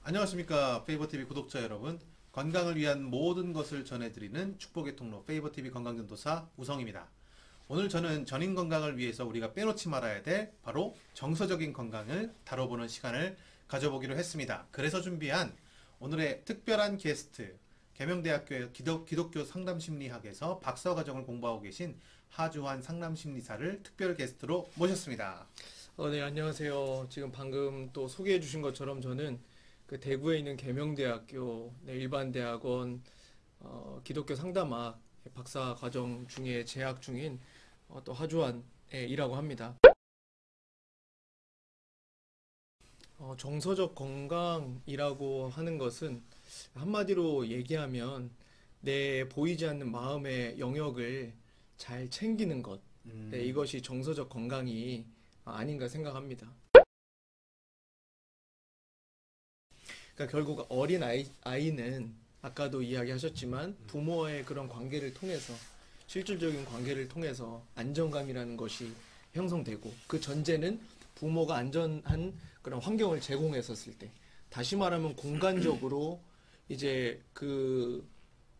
안녕하십니까 페이버TV 구독자 여러분, 건강을 위한 모든 것을 전해드리는 축복의 통로 페이버TV 건강전도사 우성입니다. 오늘 저는 전인 건강을 위해서 우리가 빼놓지 말아야 될 바로 정서적인 건강을 다뤄보는 시간을 가져보기로 했습니다. 그래서 준비한 오늘의 특별한 게스트, 계명대학교 기독교 상담심리학에서 박사과정을 공부하고 계신 하주환 상담심리사를 특별 게스트로 모셨습니다. 네, 안녕하세요. 지금 방금 또 소개해 주신 것처럼 저는 그 대구에 있는 계명대학교 일반대학원 기독교 상담학 박사과정 중에 재학 중인 또 하주환이라고 합니다. 정서적 건강이라고 하는 것은 한마디로 얘기하면 내 보이지 않는 마음의 영역을 잘 챙기는 것, 네, 이것이 정서적 건강이 아닌가 생각합니다. 그러니까 결국 어린 아이는 아까도 이야기하셨지만 부모와의 그런 관계를 통해서, 실질적인 관계를 통해서 안정감이라는 것이 형성되고, 그 전제는 부모가 안전한 그런 환경을 제공했었을 때, 다시 말하면 공간적으로 이제 그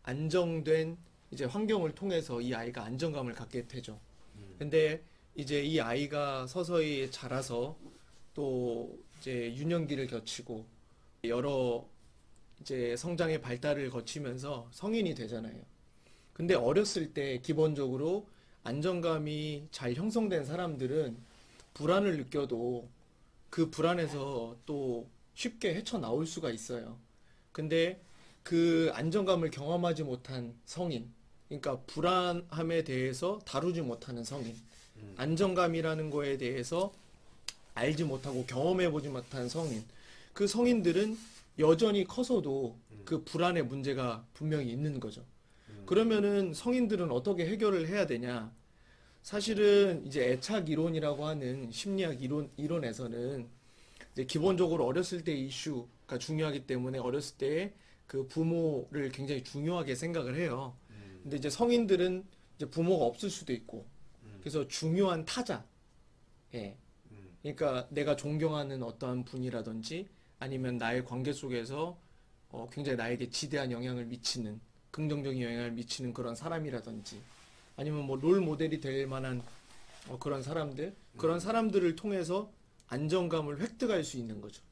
안정된 이제 환경을 통해서 이 아이가 안정감을 갖게 되죠. 근데 이제 이 아이가 서서히 자라서 또 이제 유년기를 거치고 여러 이제 성장의 발달을 거치면서 성인이 되잖아요. 근데 어렸을 때 기본적으로 안정감이 잘 형성된 사람들은 불안을 느껴도 그 불안에서 또 쉽게 헤쳐나올 수가 있어요. 근데 그 안정감을 경험하지 못한 성인, 그러니까 불안함에 대해서 다루지 못하는 성인, 안정감이라는 거에 대해서 알지 못하고 경험해보지 못한 성인, 그 성인들은 여전히 커서도 그 불안의 문제가 분명히 있는 거죠. 그러면은 성인들은 어떻게 해결을 해야 되냐? 사실은 이제 애착 이론이라고 하는 심리학 이론에서는 이제 기본적으로 어렸을 때 이슈가 중요하기 때문에 어렸을 때 그 부모를 굉장히 중요하게 생각을 해요. 근데 이제 성인들은 이제 부모가 없을 수도 있고, 그래서 중요한 타자, 예. 그러니까 내가 존경하는 어떠한 분이라든지 아니면 나의 관계 속에서 굉장히 나에게 지대한 영향을 미치는, 긍정적인 영향을 미치는 그런 사람이라든지 아니면 뭐 롤 모델이 될 만한 그런 사람들, 그런 사람들을 통해서 안정감을 획득할 수 있는 거죠.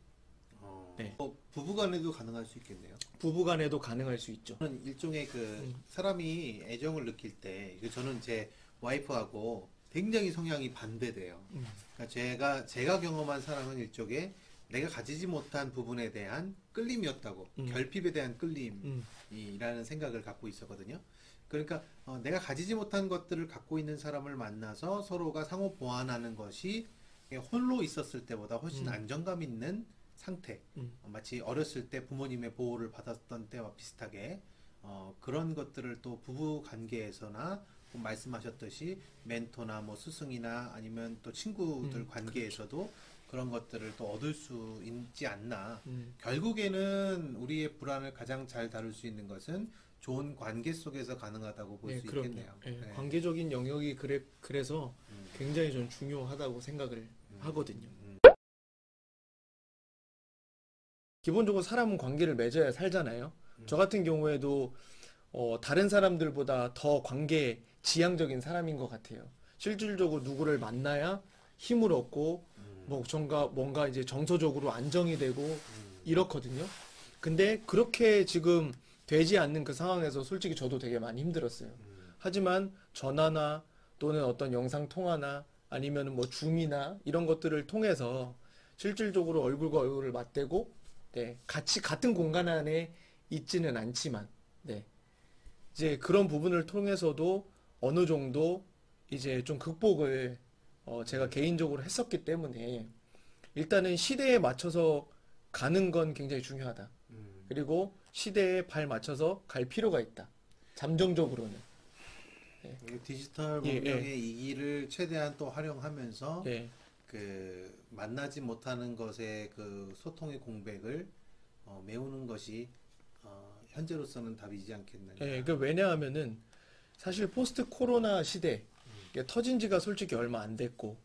네. 부부간에도 가능할 수 있겠네요. 부부간에도 가능할 수 있죠. 저는 일종의 그 사람이 애정을 느낄 때, 저는 제 와이프하고 굉장히 성향이 반대돼요. 그러니까 제가 경험한 사랑은 일종의 내가 가지지 못한 부분에 대한 끌림이었다고, 결핍에 대한 끌림이라는 생각을 갖고 있었거든요. 그러니까 내가 가지지 못한 것들을 갖고 있는 사람을 만나서 서로가 상호 보완하는 것이 홀로 있었을 때보다 훨씬 안정감 있는 상태, 마치 어렸을 때 부모님의 보호를 받았던 때와 비슷하게 그런 것들을 또 부부 관계에서나 말씀하셨듯이 멘토나 뭐 스승이나 아니면 또 친구들 관계에서도 그렇죠. 그런 것들을 또 얻을 수 있지 않나. 결국에는 우리의 불안을 가장 잘 다룰 수 있는 것은 좋은 관계 속에서 가능하다고 볼 수 있겠네요. 네. 관계적인 영역이 그래서 굉장히 좀 중요하다고 생각을 하거든요. 기본적으로 사람은 관계를 맺어야 살잖아요. 저 같은 경우에도 다른 사람들보다 더 관계 지향적인 사람인 것 같아요. 실질적으로 누구를 만나야 힘을 얻고 뭔가 이제 정서적으로 안정이 되고 이렇거든요. 근데 그렇게 지금 되지 않는 그 상황에서 솔직히 저도 되게 많이 힘들었어요. 하지만 전화나 또는 어떤 영상 통화나 아니면 뭐 줌이나 이런 것들을 통해서 실질적으로 얼굴과 얼굴을 맞대고, 네, 같은 공간 안에 있지는 않지만, 네, 이제 그런 부분을 통해서도 어느 정도 이제 좀 극복을 제가 개인적으로 했었기 때문에 일단은 시대에 맞춰서 가는 건 굉장히 중요하다. 그리고 시대에 발 맞춰서 갈 필요가 있다. 잠정적으로는. 네. 디지털 문명의 이 길을 최대한 또 활용하면서 그 만나지 못하는 것의 그 소통의 공백을 메우는 것이 현재로서는 답이지 않겠나요? 네, 그 왜냐하면은 사실 포스트 코로나 시대 터진 지가 솔직히 얼마 안 됐고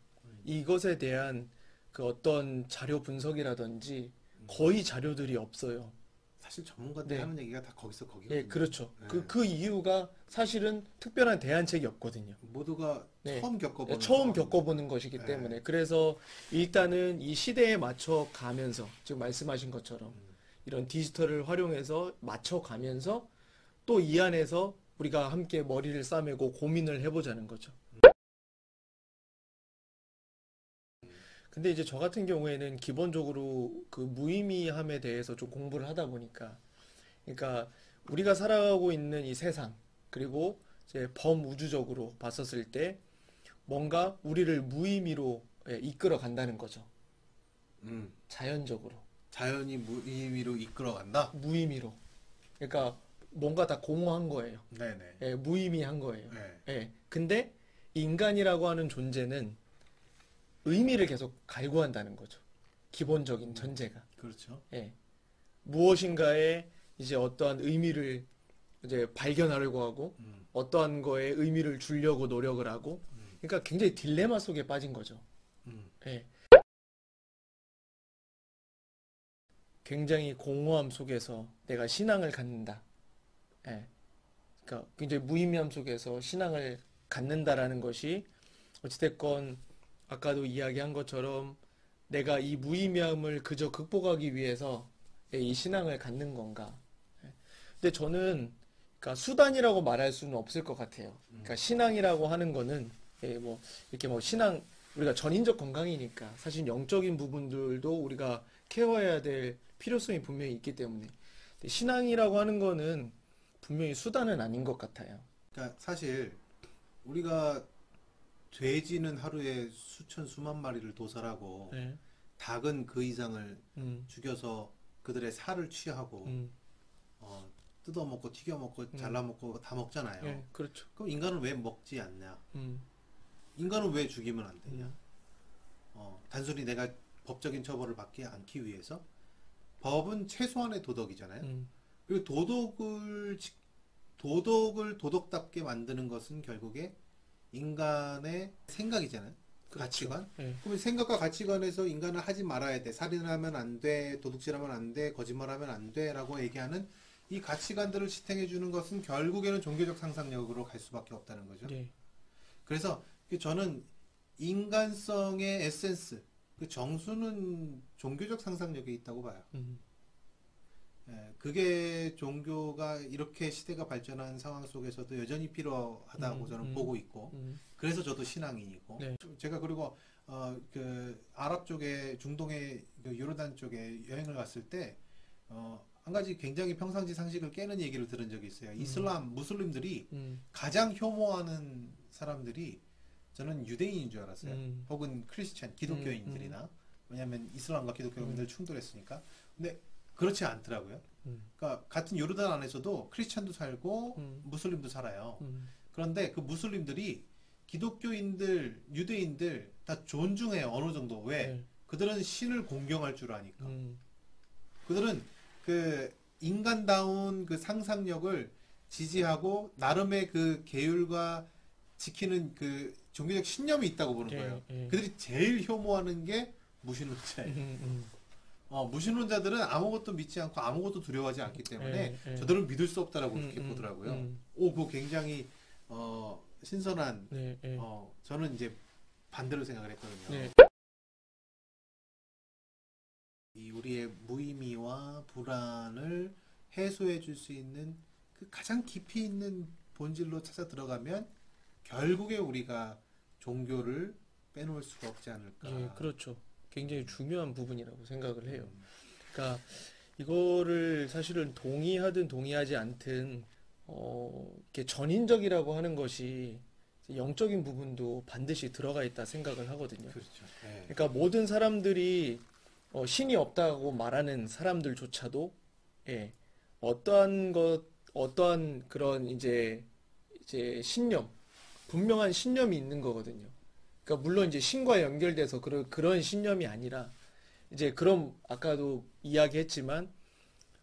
이것에 대한 그 어떤 자료 분석이라든지 거의 자료들이 없어요. 사실 전문가들이 네. 하는 얘기가 다 거기서 거기거든요. 예, 그렇죠. 네. 그 이유가 사실은 특별한 대안책이 없거든요. 모두가 네. 처음 겪어보는 처음 상황이죠. 겪어보는 것이기 네. 때문에 그래서 일단은 이 시대에 맞춰 가면서 지금 말씀하신 것처럼 이런 디지털을 활용해서 맞춰 가면서 또 이 안에서 우리가 함께 머리를 싸매고 고민을 해보자는 거죠. 근데 이제 저 같은 경우에는 기본적으로 그 무의미함에 대해서 좀 공부를 하다 보니까 그러니까 우리가 살아가고 있는 이 세상 그리고 이제 범우주적으로 봤었을 때 뭔가 우리를 무의미로 이끌어 간다는 거죠. 자연적으로. 자연이 무의미로 이끌어간다? 무의미로. 그러니까 뭔가 다 공허한 거예요. 네네. 예, 무의미한 거예요. 네. 예. 근데 인간이라고 하는 존재는 의미를 계속 갈구한다는 거죠. 기본적인 전제가. 그렇죠. 예. 무엇인가에 이제 어떠한 의미를 이제 발견하려고 하고 어떠한 거에 의미를 주려고 노력을 하고 그러니까 굉장히 딜레마 속에 빠진 거죠. 예. 굉장히 공허함 속에서 내가 신앙을 갖는다. 예. 그러니까 굉장히 무의미함 속에서 신앙을 갖는다라는 것이 어찌됐건 아까도 이야기한 것처럼 내가 이 무의미함을 그저 극복하기 위해서 이 신앙을 갖는 건가. 예. 근데 저는 그러니까 수단이라고 말할 수는 없을 것 같아요. 그러니까 신앙이라고 하는 거는 뭐 이렇게 뭐 신앙 우리가 전인적 건강이니까 사실 영적인 부분들도 우리가 케어해야 될 필요성이 분명히 있기 때문에 근데 신앙이라고 하는 거는 분명히 수단은 아닌 것 같아요. 그러니까 사실 우리가 돼지는 하루에 수천 수만 마리를 도살하고 네. 닭은 그 이상을 음, 죽여서 그들의 살을 취하고 음, 뜯어먹고 튀겨먹고 잘라먹고 다 먹잖아요. 예, 그렇죠. 그럼 인간은 왜 먹지 않냐? 음, 인간은 왜 죽이면 안 되냐? 단순히 내가 법적인 처벌을 받지 않기 위해서 법은 최소한의 도덕이잖아요. 그리고 도덕을 도덕답게 만드는 것은 결국에 인간의 생각이잖아요. 그렇죠. 가치관. 예, 그러면 생각과 가치관에서 인간은 하지 말아야 돼. 살인하면 안 돼. 도둑질하면 안 돼. 거짓말하면 안 돼. 라고 얘기하는 이 가치관들을 지탱해 주는 것은 결국에는 종교적 상상력으로 갈 수밖에 없다는 거죠. 예, 그래서 저는 인간성의 에센스, 그 정수는 종교적 상상력에 있다고 봐요. 예, 그게 종교가 이렇게 시대가 발전한 상황 속에서도 여전히 필요하다고 저는 보고 있고, 그래서 저도 신앙인이고, 네. 제가 그리고 그 아랍 쪽에 중동의 그 요르단 쪽에 여행을 갔을 때 한 가지 굉장히 평상시 상식을 깨는 얘기를 들은 적이 있어요. 이슬람 무슬림들이 가장 혐오하는 사람들이 저는 유대인인 줄 알았어요. 혹은 크리스찬 기독교인들이나 왜냐하면 이슬람과 기독교인들 충돌했으니까. 근데 그렇지 않더라고요. 그러니까 같은 요르단 안에서도 크리스찬도 살고 무슬림도 살아요. 그런데 그 무슬림들이 기독교인들, 유대인들 다 존중해요. 어느 정도. 왜? 네. 그들은 신을 공경할 줄 아니까. 그들은 그 인간다운 그 상상력을 지지하고 나름의 그 계율과 지키는 그 종교적 신념이 있다고 보는 예, 거예요. 예. 그들이 제일 혐오하는 게 무신론자예요. 무신론자들은 아무것도 믿지 않고 아무것도 두려워하지 않기 때문에 예, 예. 저들은 믿을 수 없다라고 그렇게 보더라고요. 그거 굉장히 신선한 네, 예. 저는 이제 반대로 생각을 했거든요. 네. 이 우리의 무의미와 불안을 해소해 줄 수 있는 그 가장 깊이 있는 본질로 찾아 들어가면 결국에 우리가 종교를 빼놓을 수가 없지 않을까. 예, 그렇죠. 굉장히 중요한 부분이라고 생각을 해요. 그러니까 이거를 사실은 동의하든 동의하지 않든 이렇게 전인적이라고 하는 것이 영적인 부분도 반드시 들어가 있다 생각을 하거든요. 그렇죠. 네. 그러니까 모든 사람들이 신이 없다고 말하는 사람들조차도 예, 어떠한 그런 이제 신념, 분명한 신념이 있는 거거든요. 그러니까 물론 이제 신과 연결돼서 그런 신념이 아니라 이제 그럼 아까도 이야기했지만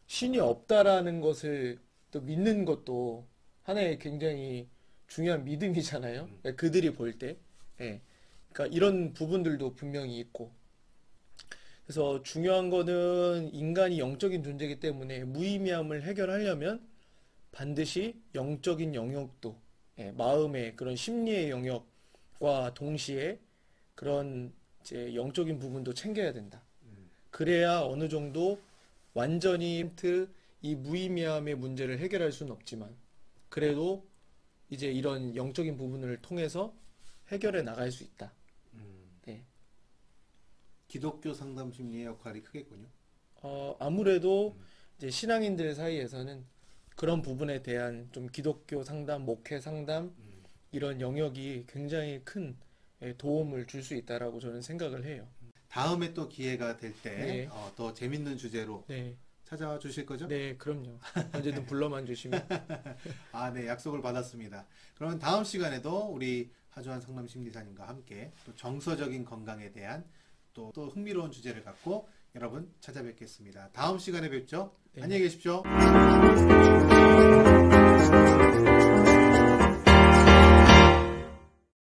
신이 없다라는 것을 또 믿는 것도 하나의 굉장히 중요한 믿음이잖아요. 그들이 볼 때. 예. 그러니까 이런 부분들도 분명히 있고. 그래서 중요한 거는 인간이 영적인 존재이기 때문에 무의미함을 해결하려면 반드시 영적인 영역도, 마음의 그런 심리의 영역과 동시에 그런 이제 영적인 부분도 챙겨야 된다. 그래야 어느 정도 완전히 이 무의미함의 문제를 해결할 수는 없지만 그래도 이제 이런 영적인 부분을 통해서 해결해 나갈 수 있다. 네. 기독교 상담 심리의 역할이 크겠군요. 아무래도 이제 신앙인들 사이에서는 그런 부분에 대한 좀 기독교 상담, 목회 상담 이런 영역이 굉장히 큰 도움을 줄 수 있다라고 저는 생각을 해요. 다음에 또 기회가 될 때 더 네. 재밌는 주제로 네, 찾아와 주실 거죠? 네, 그럼요. 언제든 불러만 주시면. 네, 약속을 받았습니다. 그러면 다음 시간에도 우리 하주환 상담 심리사님과 함께 또 정서적인 건강에 대한 또 흥미로운 주제를 갖고 여러분 찾아뵙겠습니다. 다음 시간에 뵙죠. 네. 안녕히 계십시오.